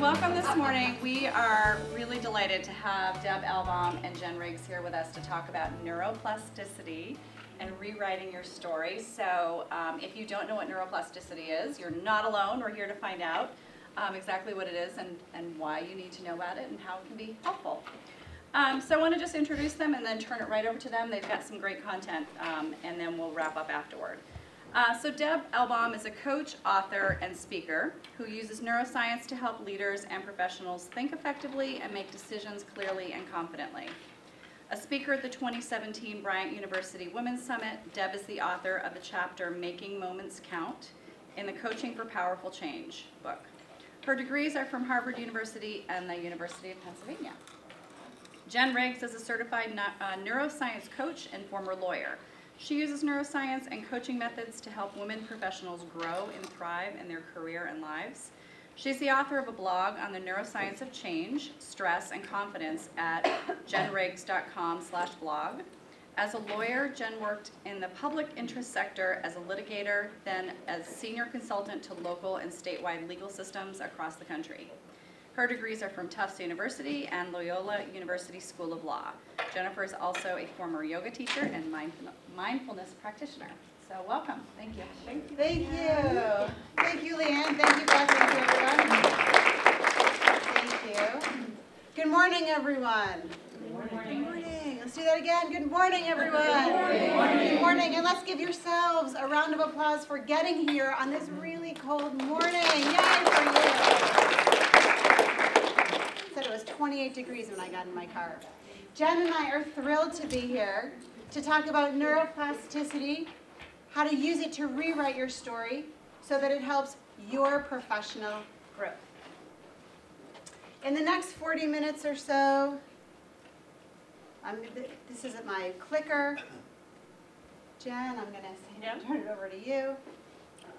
welcome this morning. We are really delighted to have Deb Elbaum and Jen Riggs here with us to talk about neuroplasticity and rewriting your story. So if you don't know what neuroplasticity is, you're not alone. We're here to find out exactly what it is and why you need to know about it and how it can be helpful. So I want to just introduce them and then turn it right over to them. They've got some great content, and then we'll wrap up afterward. So Deb Elbaum is a coach, author, and speaker who uses neuroscience to help leaders and professionals think effectively and make decisions clearly and confidently. A speaker at the 2017 Bryant University Women's Summit, Deb is the author of the chapter Making Moments Count in the Coaching for Powerful Change book. Her degrees are from Harvard University and the University of Pennsylvania. Jen Riggs is a certified neuroscience coach and former lawyer. She uses neuroscience and coaching methods to help women professionals grow and thrive in their career and lives. She's the author of a blog on the neuroscience of change, stress, and confidence at jenriggs.com/blog. As a lawyer, Jen worked in the public interest sector as a litigator, then as senior consultant to local and statewide legal systems across the country. Her degrees are from Tufts University and Loyola University School of Law. Jennifer is also a former yoga teacher and mindfulness practitioner. So welcome. Thank you. Thank you. Thank you. Thank you, Leanne. Thank you, Beth. Thank you, everyone. Thank you. Good morning, everyone. Good morning. Good morning. Let's do that again. Good morning, everyone. Good morning. Good morning. And let's give yourselves a round of applause for getting here on this really cold morning. Yay for you. Said it was 28 degrees when I got in my car. Jen and I are thrilled to be here to talk about neuroplasticity, how to use it to rewrite your story so that it helps your professional growth. In the next 40 minutes or so, this isn't my clicker. Jen, I'm going to turn it over to you.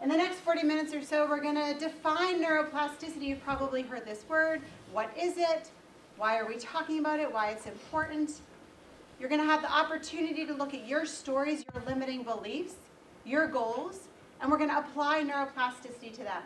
In the next 40 minutes or so, we're going to define neuroplasticity. You've probably heard this word. What is it? Why are we talking about it? Why it's important? You're going to have the opportunity to look at your stories, your limiting beliefs, your goals, and we're going to apply neuroplasticity to them.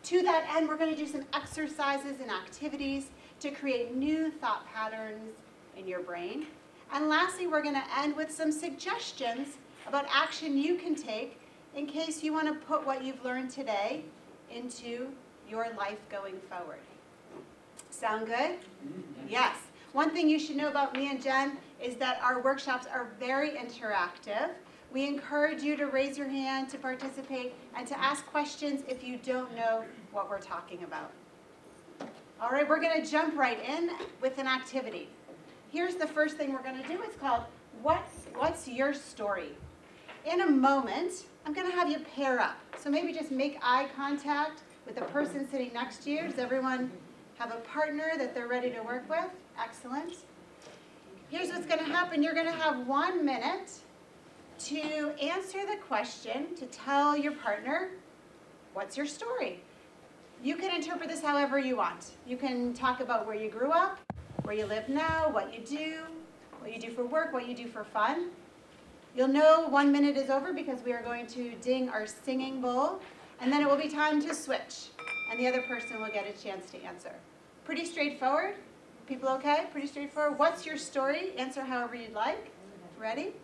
To that end, we're going to do some exercises and activities to create new thought patterns in your brain. And lastly, we're going to end with some suggestions about action you can take in case you want to put what you've learned today into your life going forward. Sound good? Yes. One thing you should know about me and Jen is that our workshops are very interactive. We encourage you to raise your hand to participate and to ask questions if you don't know what we're talking about. All right, we're going to jump right in with an activity. Here's the first thing we're going to do. It's called What's Your Story? In a moment, I'm going to have you pair up. So maybe just make eye contact with the person sitting next to you. Does everyone have a partner that they're ready to work with? Excellent. Here's what's going to happen. You're going to have 1 minute to answer the question, to tell your partner, what's your story? You can interpret this however you want. You can talk about where you grew up, where you live now, what you do for work, what you do for fun. You'll know 1 minute is over because we are going to ding our singing bowl, and then it will be time to switch, and the other person will get a chance to answer. Pretty straightforward. People okay? Pretty straightforward. What's your story? Answer however you'd like. Ready?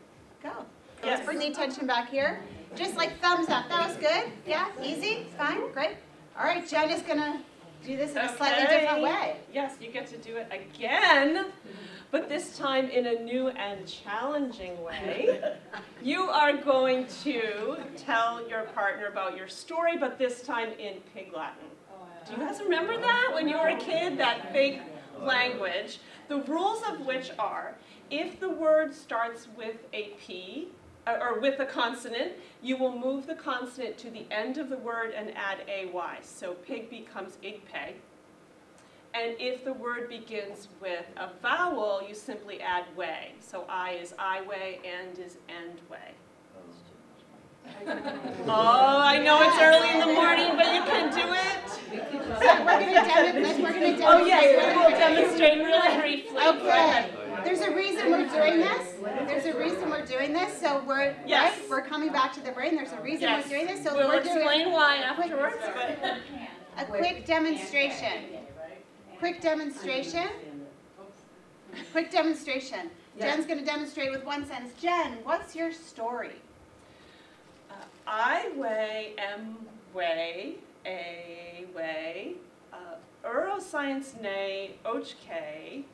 Go. Yes. Let's bring the attention back here. Just like thumbs up. That was good. Yeah? Easy? Fine? Great. All right, Jen is going to do this in a slightly different way. Yes, you get to do it again, but this time in a new and challenging way. You are going to tell your partner about your story, but this time in Pig Latin. Do you guys remember that when you were a kid, that fake language? The rules of which are, if the word starts with a P, or with a consonant, you will move the consonant to the end of the word and add AY. So pig becomes igpeg. And if the word begins with a vowel, you simply add way. So I is I way, and is end way. Oh, I know it's early in the morning, but you can do it. So we're going to demonstrate. Oh yes, we'll demonstrate really briefly. Okay. There's a reason we're doing this. There's a reason we're doing this. So we're we're coming back to the brain. There's a reason we're doing this. So we'll explain why afterwards. a quick demonstration. Quick demonstration. Quick demonstration. Jen's going to demonstrate with one sentence. Jen, what's your story? I weigh, M weigh, A weigh, Euroscience nay, ochk,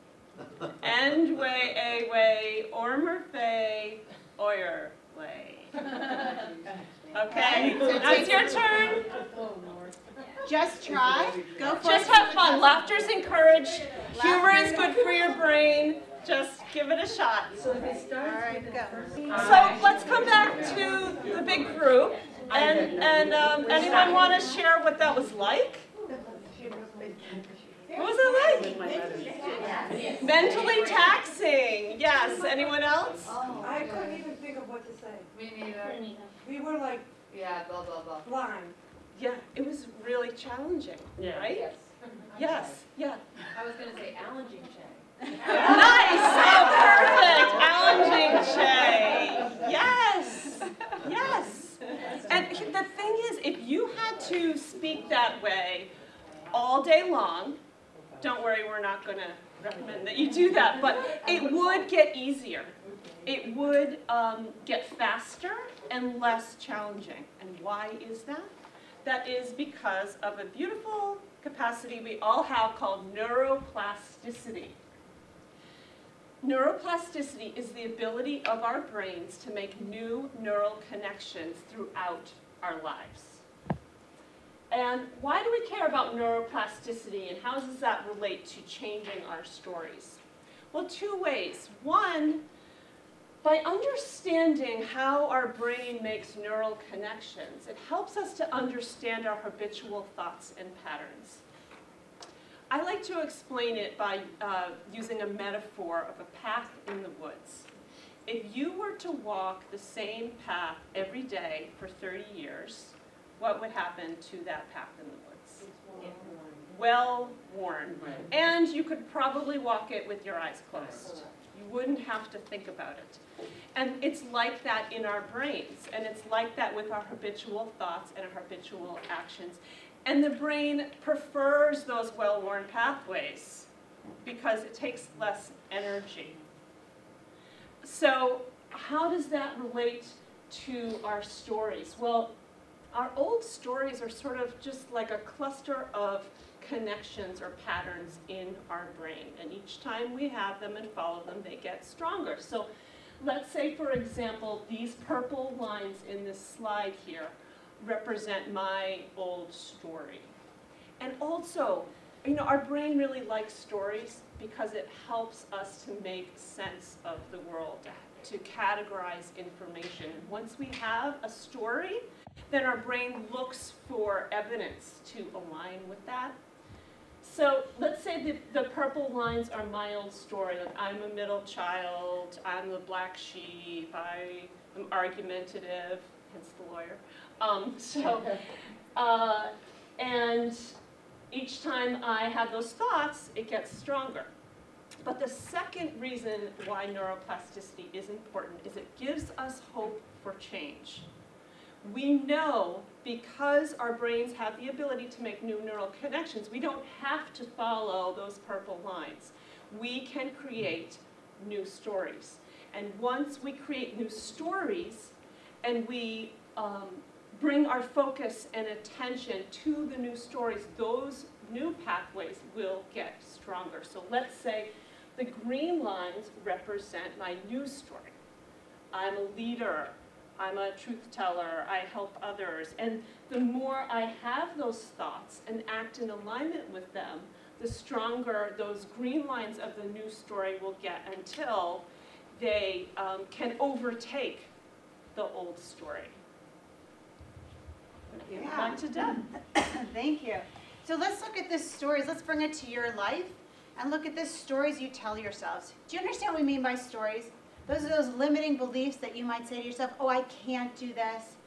End way, A way, Ormer fay, Oyer way. Okay, that's your turn. Just try. Go for it. Just have fun. Laughter's encouraged. Humor is good for your brain. Just give it a shot. All right, go. So let's come back to the big group. And anyone want to share what that was like? What was it like? Mentally taxing. Yes. Anyone else? I couldn't even think of what to say. Me neither. We were like Yeah, blah, blah, blah. blind. Yeah, it was really challenging, right? Yes. Yes. Yeah. I was going to say allergy check. Nice. Oh, perfect. Alan Che. Yes. Yes. And the thing is, if you had to speak that way all day long, don't worry, we're not going to recommend that you do that, but it would get easier. It would get faster and less challenging. And why is that? That is because of a beautiful capacity we all have called neuroplasticity. Neuroplasticity is the ability of our brains to make new neural connections throughout our lives. And why do we care about neuroplasticity, and how does that relate to changing our stories? Well, two ways. One, by understanding how our brain makes neural connections, it helps us to understand our habitual thoughts and patterns. I like to explain it by using a metaphor of a path in the woods. If you were to walk the same path every day for 30 years, what would happen to that path in the woods? Well worn. And you could probably walk it with your eyes closed. You wouldn't have to think about it. And it's like that in our brains, and it's like that with our habitual thoughts and our habitual actions. And the brain prefers those well-worn pathways because it takes less energy. So how does that relate to our stories? Well, our old stories are sort of just like a cluster of connections or patterns in our brain. And each time we have them and follow them, they get stronger. So let's say, for example, these purple lines in this slide here represent my old story. And also, you know, our brain really likes stories because it helps us to make sense of the world, to categorize information. Once we have a story, then our brain looks for evidence to align with that. So let's say the purple lines are my old story. Like, I'm a middle child, I'm the black sheep, I am argumentative, hence the lawyer. And each time I have those thoughts, it gets stronger. But the second reason why neuroplasticity is important is it gives us hope for change. We know because our brains have the ability to make new neural connections, we don't have to follow those purple lines. We can create new stories. And once we create new stories and we bring our focus and attention to the new stories, those new pathways will get stronger. So let's say the green lines represent my new story. I'm a leader. I'm a truth teller, I help others. And the more I have those thoughts and act in alignment with them, the stronger those green lines of the new story will get until they can overtake the old story. Yeah. Back to Deb. Thank you. So let's look at this stories. Let's bring it to your life and look at the stories you tell yourselves. Do you understand what we mean by stories? Those are those limiting beliefs that you might say to yourself, oh, I can't do this.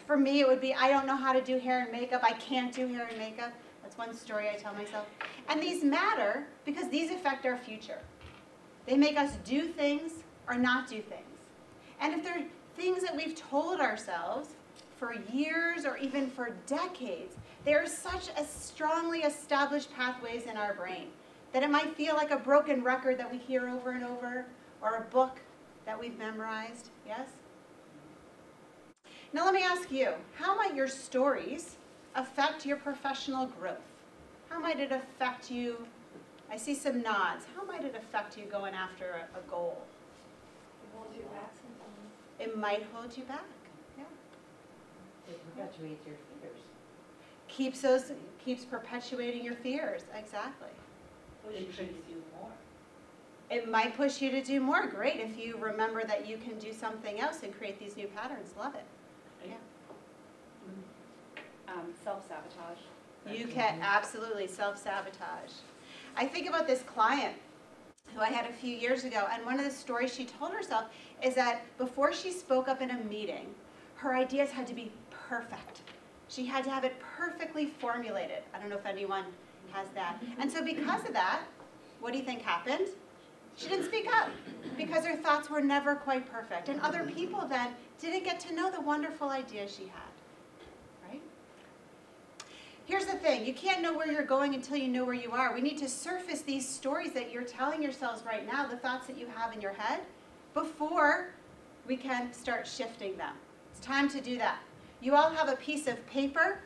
For me, it would be, I don't know how to do hair and makeup. I can't do hair and makeup. That's one story I tell myself. And these matter because these affect our future. They make us do things or not do things. And if they're things that we've told ourselves for years or even for decades, there are such a strongly established pathways in our brain that it might feel like a broken record that we hear over and over, or a book that we've memorized, yes? Now let me ask you, how might your stories affect your professional growth? How might it affect you? I see some nods. How might it affect you going after a goal? It holds you back sometimes. It might hold you back. Yeah. It perpetuates your fears. Keeps perpetuating your fears. Exactly. Pushes you to do more. It might push you to do more. Great if you remember that you can do something else and create these new patterns. Love it. Yeah. Self-sabotage. You can absolutely self-sabotage. I think about this client who I had a few years ago, and one of the stories she told herself is that before she spoke up in a meeting, her ideas had to be perfect. She had to have it perfectly formulated. I don't know if anyone has that. And so because of that, what do you think happened? She didn't speak up because her thoughts were never quite perfect. And other people then didn't get to know the wonderful ideas she had, right? Here's the thing, you can't know where you're going until you know where you are. We need to surface these stories that you're telling yourselves right now, the thoughts that you have in your head, before we can start shifting them. It's time to do that. You all have a piece of paper.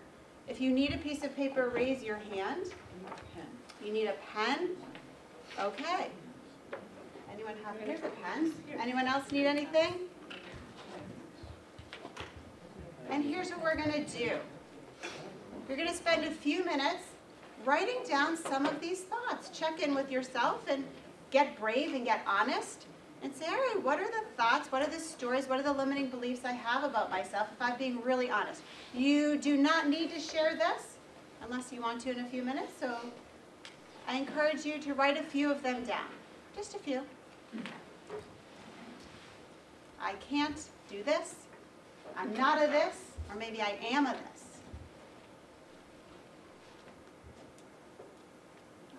If you need a piece of paper, raise your hand. You need a pen? Okay. Anyone have, here's a pen. Anyone else need anything? And here's what we're going to do. You're going to spend a few minutes writing down some of these thoughts. Check in with yourself and get brave and get honest and say, all right, what are the thoughts, what are the stories, what are the limiting beliefs I have about myself if I'm being really honest? You do not need to share this unless you want to in a few minutes, so I encourage you to write a few of them down, just a few. I can't do this, I'm not a this, or maybe I am a this.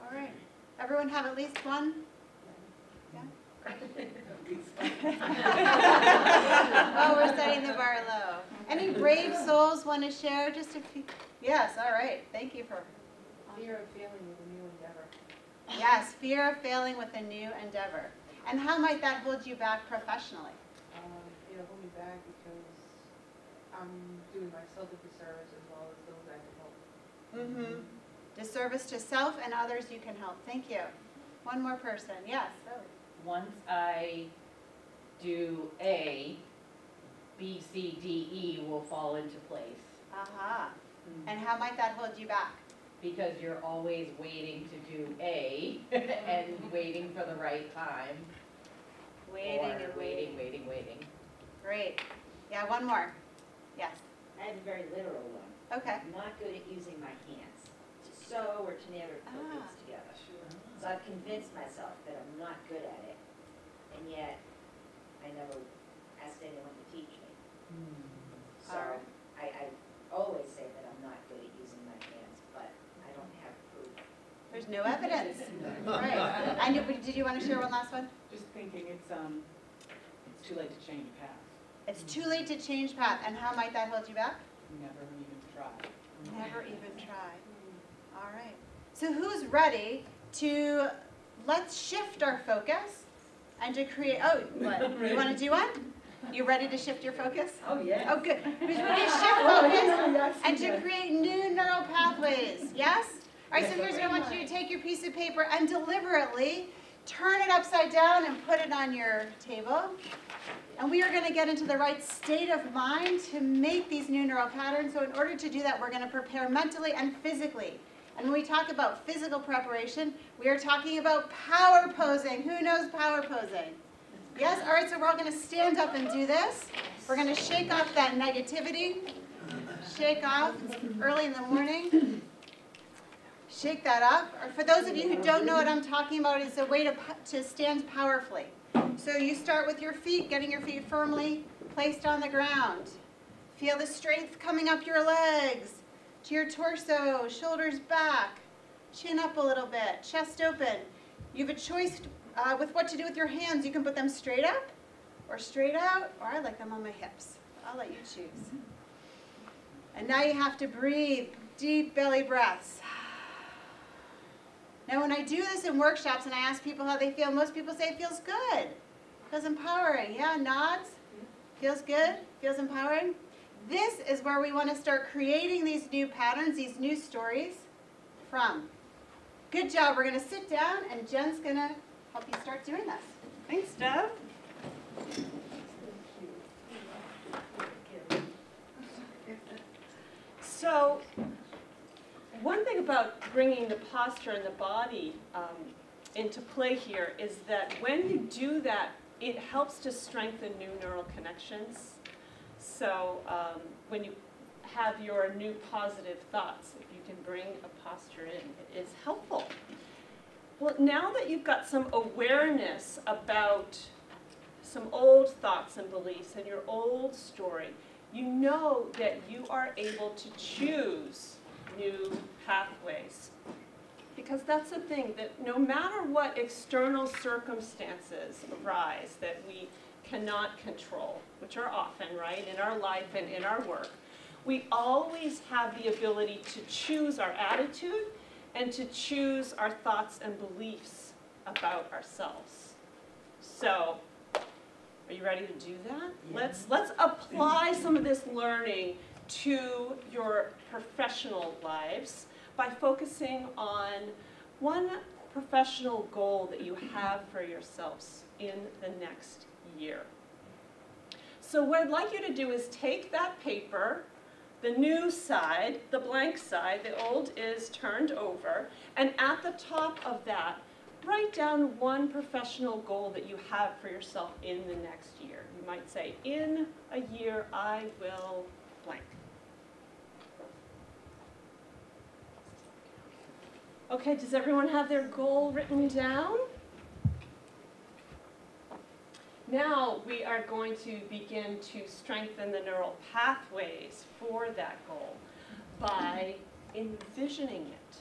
All right, everyone have at least one? Yeah? Oh, we're setting the bar low. Any brave souls want to share just a few? Yes, all right, thank you for. Fear of failing with a new endeavor. Yes, fear of failing with a new endeavor. And how might that hold you back professionally? It'll hold me back because I'm doing myself a disservice as well as those I can help. Mm-hmm. Disservice to self and others you can help. Thank you. One more person. Yes. Oh. Once I do A, B, C, D, E will fall into place. Aha. And how might that hold you back? Because you're always waiting to do A and waiting for the right time. Waiting or and waiting. Great. Yeah, one more. Yes. I have a very literal one. Okay. I'm not good at using my hands to sew or to knit or to put things together. So I've convinced myself that I'm not good at it, and yet I never asked anyone to teach me. So I always say that I'm not good at using my hands, but I don't have proof. There's no evidence. Right. And did you want to share one last one? Just thinking it's too late to change path. It's too late to change path. And how might that hold you back? Never even try. Never even try. All right. So who's ready to, let's shift our focus and to create, oh, what? You want to do one? You ready to shift your focus? Oh, yeah. Oh, good. Who's ready to shift focus and to create new neural pathways? Yes? All right, so here's what I want you to take your piece of paper and deliberately turn it upside down and put it on your table. And we are going to get into the right state of mind to make these new neural patterns. So in order to do that, we're going to prepare mentally and physically. And when we talk about physical preparation, we are talking about power posing. Who knows power posing? Yes? All right, so we're all going to stand up and do this. We're going to shake off that negativity. Shake off. It's early in the morning. Shake that off. Or for those of you who don't know what I'm talking about, it's a way to stand powerfully. So you start with your feet, getting your feet firmly placed on the ground. Feel the strength coming up your legs, to your torso, shoulders back, chin up a little bit, chest open. You have a choice with what to do with your hands. You can put them straight up or straight out, or I like them on my hips. I'll let you choose. And now you have to breathe, deep belly breaths. Now when I do this in workshops and I ask people how they feel, most people say it feels good. Feels empowering. Yeah, nods. Feels good. Feels empowering. This is where we want to start creating these new patterns, these new stories from. Good job. We're going to sit down and Jen's going to help you start doing this. Thanks, Deb. So, one thing about bringing the posture and the body into play here is that when you do that, it helps to strengthen new neural connections. So, when you have your new positive thoughts, if you can bring a posture in, it is helpful. Well, now that you've got some awareness about some old thoughts and beliefs and your old story, you know that you are able to choose new pathways. Because that's the thing, that no matter what external circumstances arise that we cannot control, which are often, right, in our life and in our work, we always have the ability to choose our attitude and to choose our thoughts and beliefs about ourselves. So, are you ready to do that? Yeah. Let's apply some of this learning to your professional lives by focusing on one professional goal that you have for yourselves in the next year. So what I'd like you to do is take that paper, the new side, the blank side, the old is turned over, and at the top of that, write down one professional goal that you have for yourself in the next year. You might say, in a year I will blank. Okay, does everyone have their goal written down? Now we are going to begin to strengthen the neural pathways for that goal by envisioning it.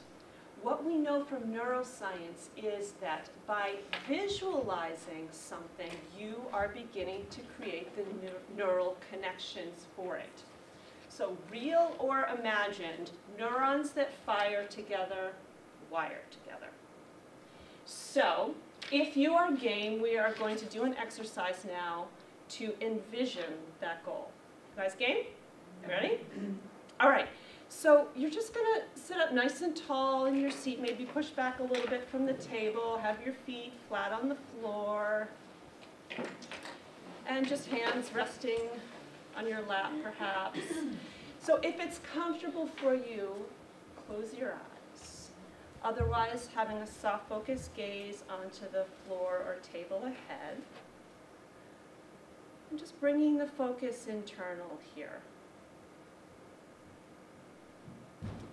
What we know from neuroscience is that by visualizing something, you are beginning to create the neural connections for it. So real or imagined, neurons that fire together, wire together. So if you are game, we are going to do an exercise now to envision that goal. You guys game? Ready? All right. So you're just going to sit up nice and tall in your seat, maybe push back a little bit from the table, have your feet flat on the floor, and just hands resting on your lap perhaps. So if it's comfortable for you, close your eyes. Otherwise, having a soft focused gaze onto the floor or table ahead. And just bringing the focus internal here.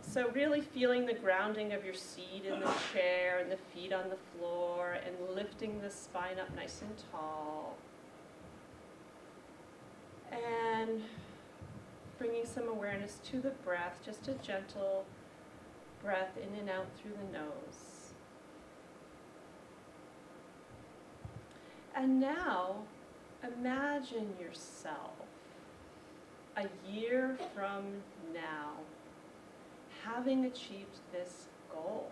So really feeling the grounding of your seat in the chair and the feet on the floor and lifting the spine up nice and tall. And bringing some awareness to the breath, just a gentle breath in and out through the nose. And now, imagine yourself a year from now having achieved this goal.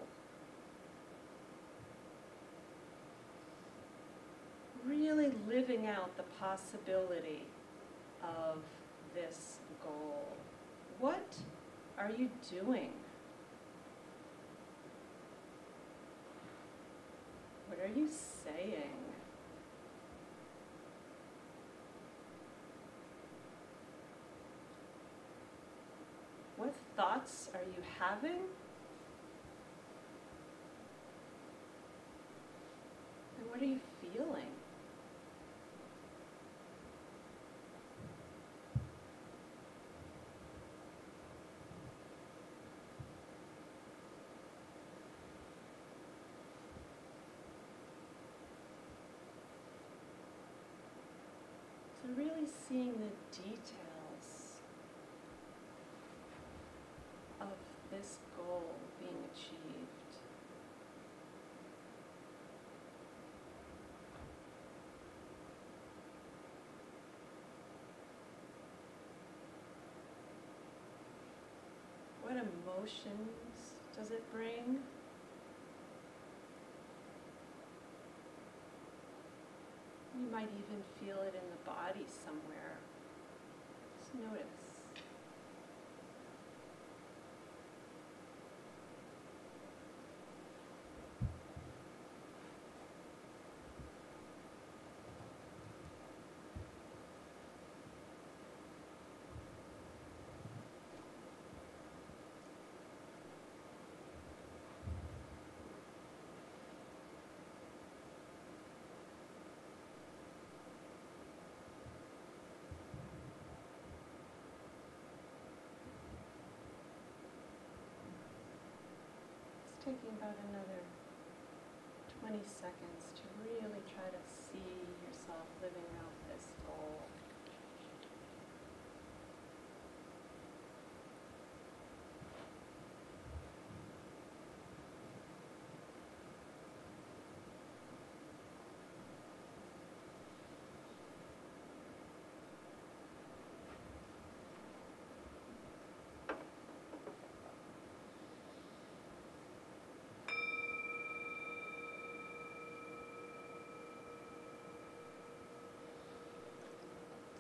Really living out the possibility of this goal. What are you doing? What are you saying? What thoughts are you having? And what are you feeling? So really seeing the details of this goal being achieved. emotions does it bring? You might even feel it in the body somewhere. Just notice. Taking about another 20 seconds to really try to see yourself living out this goal.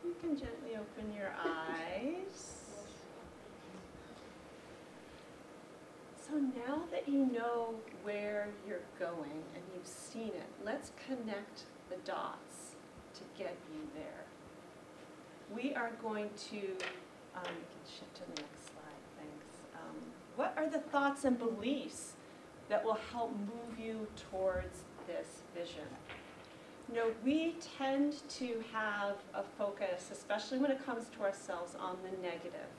You can gently open your eyes. So now that you know where you're going and you've seen it, let's connect the dots to get you there. We are going to, you can shift to the next slide, thanks. What are the thoughts and beliefs that will help move you towards this vision? You know, we tend to have a focus, especially when it comes to ourselves, on the negative.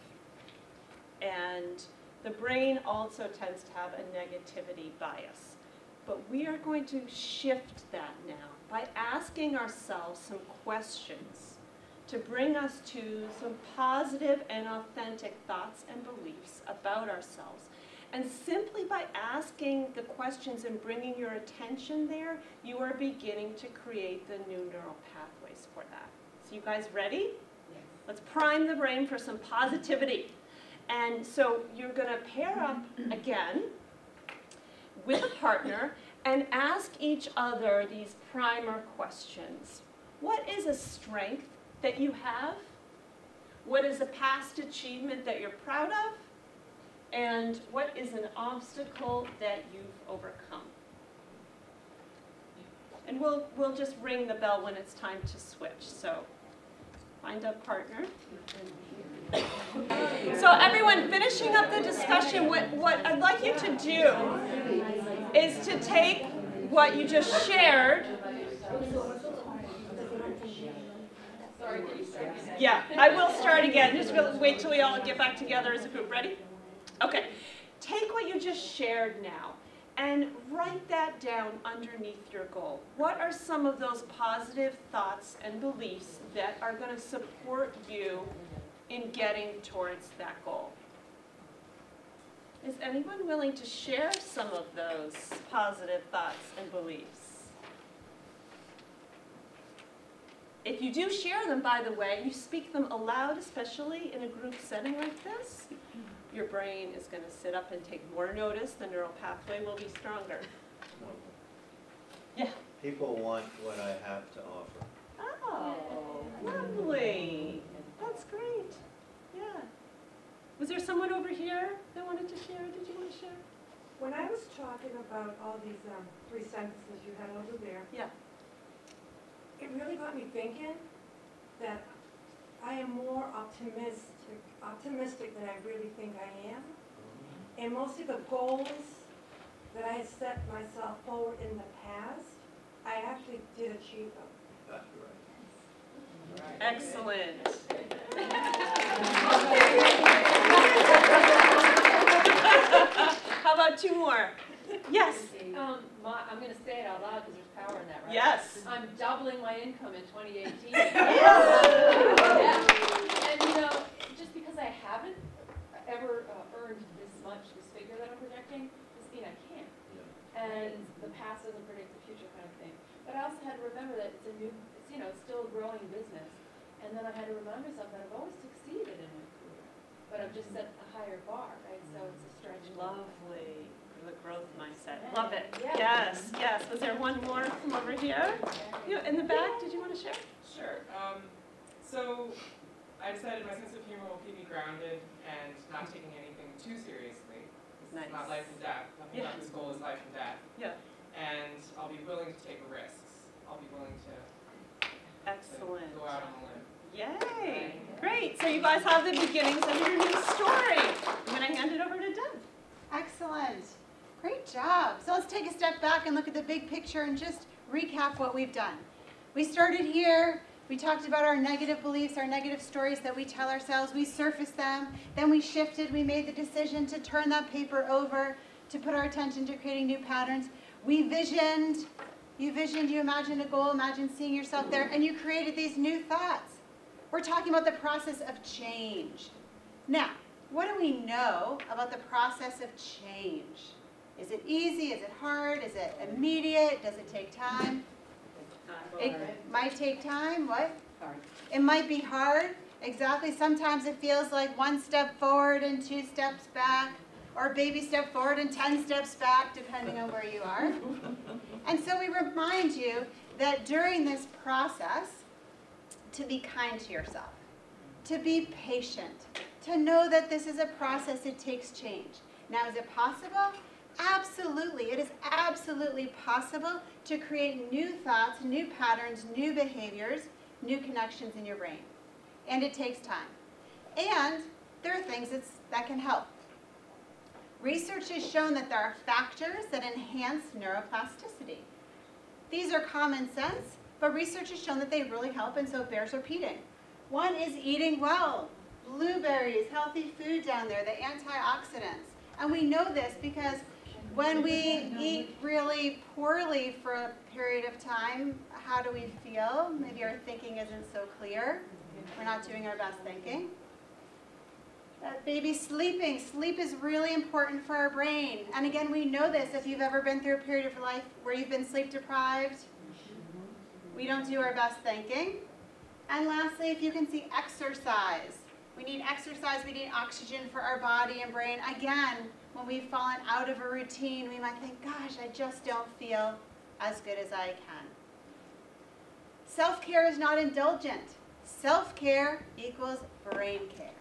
And the brain also tends to have a negativity bias. But we are going to shift that now by asking ourselves some questions to bring us to some positive and authentic thoughts and beliefs about ourselves. And simply by asking the questions and bringing your attention there, you are beginning to create the new neural pathways for that. So you guys ready? Yes. Let's prime the brain for some positivity. And so you're going to pair up again with a partner and ask each other these primer questions. What is a strength that you have? What is a past achievement that you're proud of? And what is an obstacle that you've overcome? And we'll just ring the bell when it's time to switch. So find a partner. So everyone, finishing up the discussion, what I'd like you to do is to take what you just shared. Sorry, can you start again? Yeah, I will start again. Just wait till we all get back together as a group. Ready? Okay. Take what you just shared now and write that down underneath your goal. What are some of those positive thoughts and beliefs that are going to support you in getting towards that goal? Is anyone willing to share some of those positive thoughts and beliefs? If you do share them, by the way, you speak them aloud, especially in a group setting like this, your brain is going to sit up and take more notice. The neural pathway will be stronger. Yeah. People want what I have to offer. Oh, lovely. That's great. Yeah. Was there someone over here that wanted to share? Did you want to share? When I was talking about all these three sentences you had over there, Yeah. it really got me thinking that I am more optimistic than I really think I am. And most of the goals that I had set myself forward in the past, I actually did achieve them. That's right. Excellent. How about two more? Yes. I'm going to say it out loud because there's power in that, right? Yes. I'm doubling my income in 2018. Yes. Yeah. And you know, just because I haven't ever earned this figure that I'm projecting, doesn't mean I can't. Yeah. And the past doesn't predict the future kind of thing. But I also had to remember that it's still a growing business. And then I had to remind myself that I've always succeeded in my career. but I've just set a higher bar, right? So it's a stretch. Lovely. The growth mindset. Love it. Yeah. Yes, yes. Was there one more from over here? You in the back, did you want to share? Sure. So I decided my sense of humor will keep me grounded and not taking anything too seriously. Nice. It's not life and death. Nothing about this goal is life and death. Yeah. And I'll be willing to take risks. I'll be willing to Excellent. go out on a limb. Yay. Great. So you guys have the beginnings of your new story. I'm going to hand it over to Deb. Excellent. Great job. So let's take a step back and look at the big picture and just recap what we've done. We started here. We talked about our negative beliefs, our negative stories that we tell ourselves. We surfaced them. Then we shifted. We made the decision to turn that paper over, to put our attention to creating new patterns. We visioned. You visioned, you imagined a goal, imagine seeing yourself there, and you created these new thoughts. We're talking about the process of change. Now, what do we know about the process of change? Is it easy? Is it hard? Is it immediate? Does it take time? It might take time. What? Hard. It might be hard. Exactly. Sometimes it feels like 1 step forward and 2 steps back, or a baby step forward and 10 steps back, depending on where you are. And so we remind you that during this process, to be kind to yourself, to be patient, to know that this is a process, it takes change. Now, is it possible? Absolutely. It is absolutely possible to create new thoughts, new patterns, new behaviors, new connections in your brain. And it takes time. And there are things that can help. Research has shown that there are factors that enhance neuroplasticity. These are common sense, but research has shown that they really help, and so it bears repeating. One is eating well. Blueberries, healthy food down there, the antioxidants. And we know this because when we eat really poorly for a period of time, how do we feel? Maybe our thinking isn't so clear. We're not doing our best thinking. Baby sleeping. Sleep is really important for our brain. And again, we know this if you've ever been through a period of your life where you've been sleep deprived. We don't do our best thinking. And lastly, if you can see, exercise. We need exercise. We need oxygen for our body and brain. Again, when we've fallen out of a routine, we might think, gosh, I just don't feel as good as I can. Self-care is not indulgent. Self-care equals brain care.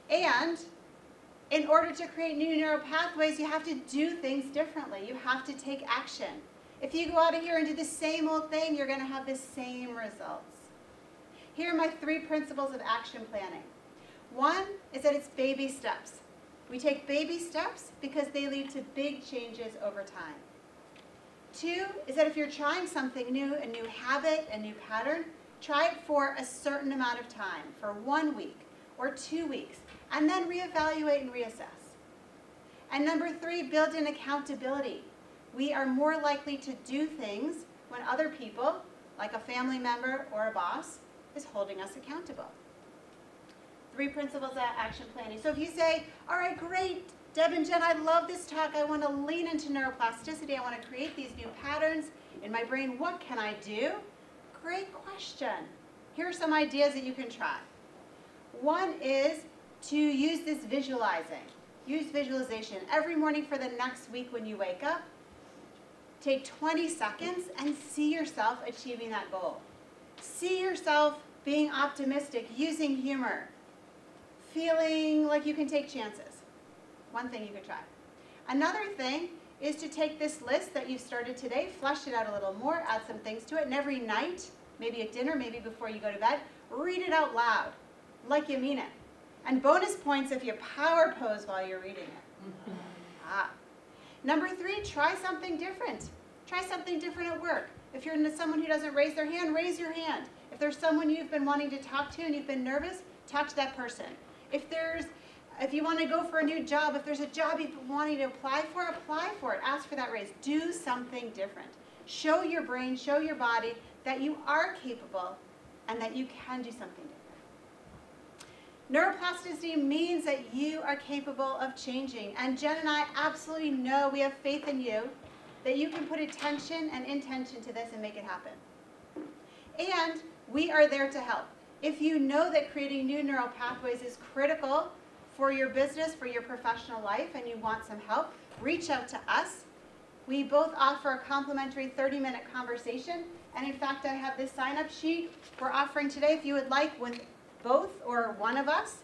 And in order to create new neural pathways, you have to do things differently. You have to take action. If you go out of here and do the same old thing, you're going to have the same results. Here are my 3 principles of action planning. 1 is that it's baby steps. We take baby steps because they lead to big changes over time. 2 is that if you're trying something new, a new habit, a new pattern, try it for a certain amount of time, for 1 week or 2 weeks, and then reevaluate and reassess. And number 3, build in accountability. We are more likely to do things when other people, like a family member or a boss, is holding us accountable. 3 principles of action planning. So if you say, all right, great, Deb and Jen, I love this talk. I want to lean into neuroplasticity. I want to create these new patterns in my brain. What can I do? Great question. Here are some ideas that you can try. 1 is to use this visualizing. Use visualization. Every morning for the next week when you wake up, take 20 seconds and see yourself achieving that goal. See yourself being optimistic, using humor, feeling like you can take chances. 1 thing you could try. Another thing is to take this list that you started today, flesh it out a little more, add some things to it, and every night, maybe at dinner, maybe before you go to bed, read it out loud, like you mean it. And bonus points if you power pose while you're reading it. Number 3, try something different. Try something different at work. If you're someone who doesn't raise their hand, raise your hand. If there's someone you've been wanting to talk to and you've been nervous, talk to that person. If you want to go for a new job, if there's a job you've been wanting to apply for it. Ask for that raise. Do something different. Show your brain, show your body that you are capable and that you can do something different. Neuroplasticity means that you are capable of changing. And Jen and I absolutely know, we have faith in you, that you can put attention and intention to this and make it happen. And we are there to help. If you know that creating new neural pathways is critical for your business, for your professional life, and you want some help, reach out to us. We both offer a complimentary 30-minute conversation. And in fact, I have this sign-up sheet we're offering today. If you would like with both or one of us,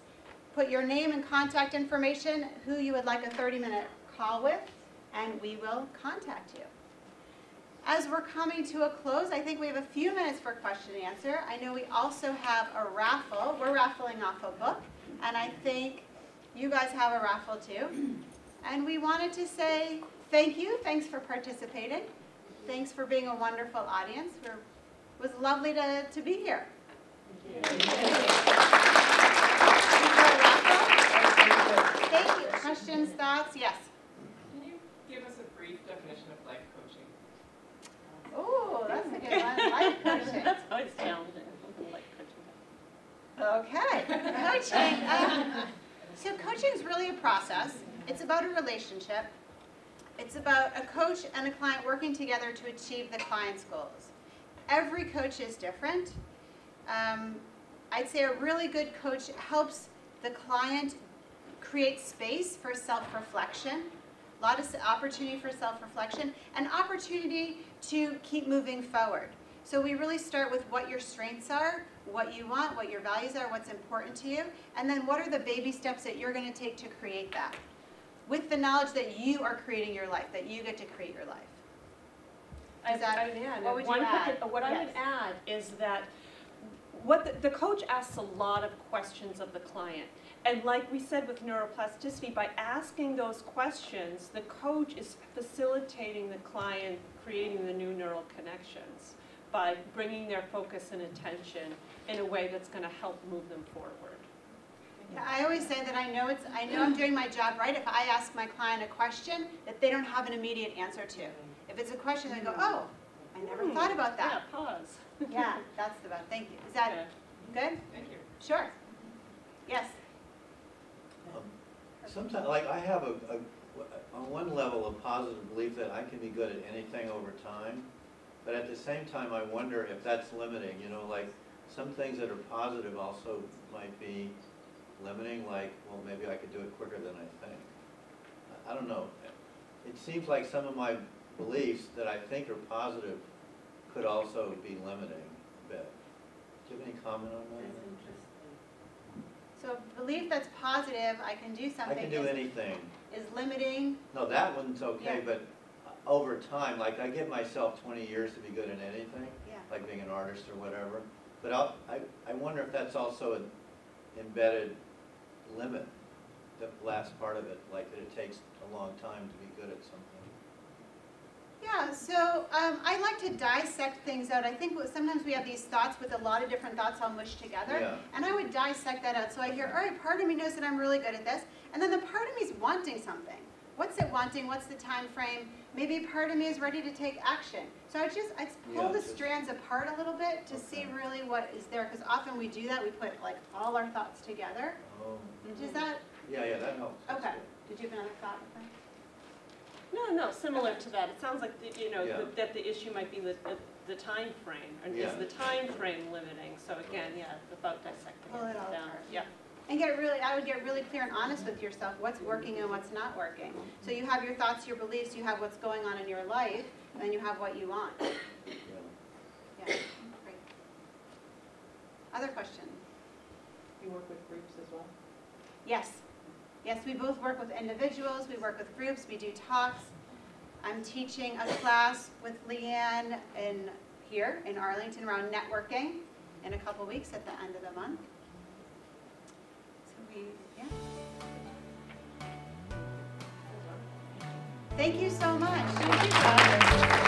put your name and contact information, who you would like a 30-minute call with, and we will contact you. As we're coming to a close, I think we have a few minutes for question and answer. I know we also have a raffle. We're raffling off a book, and I think you guys have a raffle too. And we wanted to say thank you. Thanks for participating. Thanks for being a wonderful audience. It was lovely to be here. Thank you. Questions, thoughts? Yes. Can you give us a brief definition of life coaching? Oh, that's a good one. Life coaching. That's always challenging. Like coaching. Okay. Coaching. So coaching is really a process. It's about a relationship. It's about a coach and a client working together to achieve the client's goals. Every coach is different. I'd say a really good coach helps the client create space for self-reflection, a lot of opportunity for self-reflection, and opportunity to keep moving forward. So we really start with what your strengths are, what you want, what your values are, what's important to you, and then what are the baby steps that you're going to take to create that, with the knowledge that you are creating your life, that you get to create your life. What would you add? What I would add is that the coach asks a lot of questions of the client. And like we said with neuroplasticity, by asking those questions, the coach is facilitating the client creating the new neural connections by bringing their focus and attention in a way that's going to help move them forward. Yeah, I always say that I know I'm doing my job right if I ask my client a question that they don't have an immediate answer to. If it's a question, they go, oh, I never thought about that. Yeah, pause. Yeah, that's the best. Thank you. Is that good? Thank you. Sure. Yes. Sometimes, like I have on one level a positive belief that I can be good at anything over time, but at the same time I wonder if that's limiting. You know, like some things that are positive also might be limiting, like, well, maybe I could do it quicker than I think. I don't know. It seems like some of my beliefs that I think are positive could also be limiting a bit. Do you have any comment on that? So a belief that's positive, I can do something. I can do anything. Is limiting. No, that one's okay, Yeah. but over time, like I give myself 20 years to be good at anything, Yeah. like being an artist or whatever. But I wonder if that's also an embedded limit, the last part of it, like that it takes a long time to be good at something. Yeah, so I like to dissect things out. I think sometimes we have these thoughts with a lot of different thoughts all mushed together. Yeah. And I would dissect that out. So I hear, all right, part of me knows that I'm really good at this. And then the part of me is wanting something. What's it wanting? What's the time frame? Maybe part of me is ready to take action. So I pull the strands apart a little bit to see really what is there. Because often we do that. We put like all our thoughts together. Oh. Does that? Yeah, that helps. That's Okay. good. Did you have another thought? No, similar to that. It sounds like, Yeah. that the issue might be the time frame. Or Yeah. is the time frame limiting? So again, yeah, about dissecting Pull it all down. apart. Yeah. And I would get really clear and honest with yourself, what's working and what's not working. So you have your thoughts, your beliefs, you have what's going on in your life, and then you have what you want. Yeah. Yeah, great. Other questions? You work with groups as well? Yes. Yes, we both work with individuals, we work with groups, we do talks. I'm teaching a class with Leanne here in Arlington around networking in a couple weeks at the end of the month. So yeah. Thank you so much. Thank you, guys.